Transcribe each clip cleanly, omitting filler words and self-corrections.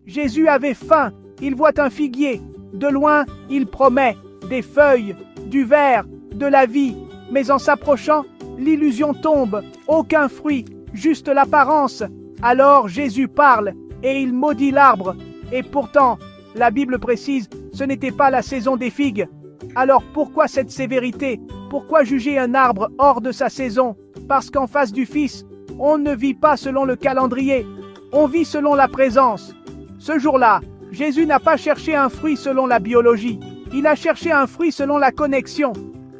Jésus avait faim, il voit un figuier. De loin, il promet des feuilles, du verre, de la vie. Mais en s'approchant, l'illusion tombe, aucun fruit, juste l'apparence. Alors Jésus parle et il maudit l'arbre. Et pourtant, la Bible précise, ce n'était pas la saison des figues. Alors pourquoi cette sévérité? Pourquoi juger un arbre hors de sa saison? Parce qu'en face du Fils, on ne vit pas selon le calendrier, on vit selon la présence. Ce jour-là, Jésus n'a pas cherché un fruit selon la biologie, il a cherché un fruit selon la connexion.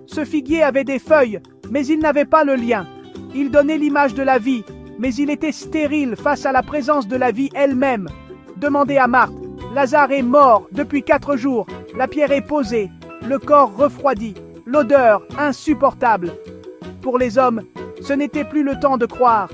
Ce figuier avait des feuilles, mais il n'avait pas le lien. Il donnait l'image de la vie, mais il était stérile face à la présence de la vie elle-même. Demandez à Marthe, Lazare est mort depuis 4 jours, la pierre est posée, le corps refroidi, l'odeur insupportable. Pour les hommes, ce n'était plus le temps de croire.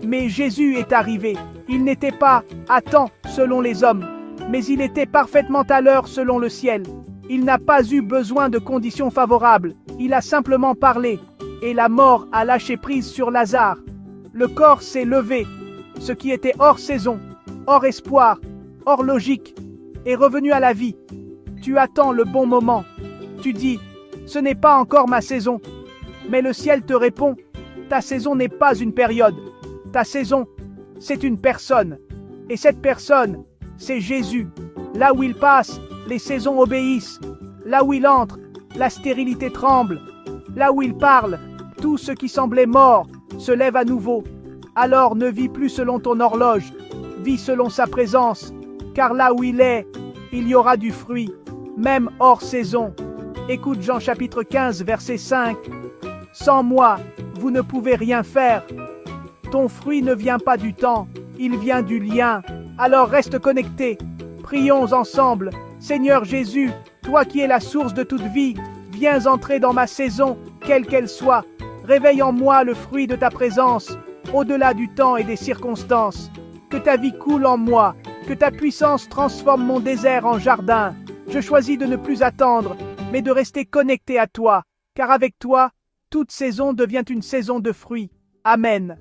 Mais Jésus est arrivé. Il n'était pas à temps selon les hommes, mais il était parfaitement à l'heure selon le ciel. Il n'a pas eu besoin de conditions favorables. Il a simplement parlé, et la mort a lâché prise sur Lazare. Le corps s'est levé. Ce qui était hors saison, hors espoir, hors logique, est revenu à la vie. Tu attends le bon moment. Tu dis, ce n'est pas encore ma saison. Mais le ciel te répond, ta saison n'est pas une période. Ta saison, c'est une personne. Et cette personne, c'est Jésus. Là où il passe, les saisons obéissent. Là où il entre, la stérilité tremble. Là où il parle, tout ce qui semblait mort se lève à nouveau. Alors ne vis plus selon ton horloge, vis selon sa présence. Car là où il est, il y aura du fruit, même hors saison. Écoute Jean chapitre 15, verset 5. Sans moi, vous ne pouvez rien faire. Ton fruit ne vient pas du temps, il vient du lien. Alors reste connecté. Prions ensemble. Seigneur Jésus, toi qui es la source de toute vie, viens entrer dans ma saison, quelle qu'elle soit. Réveille en moi le fruit de ta présence, au-delà du temps et des circonstances. Que ta vie coule en moi, que ta puissance transforme mon désert en jardin. Je choisis de ne plus attendre, mais de rester connecté à toi, car avec toi, toute saison devient une saison de fruits. Amen.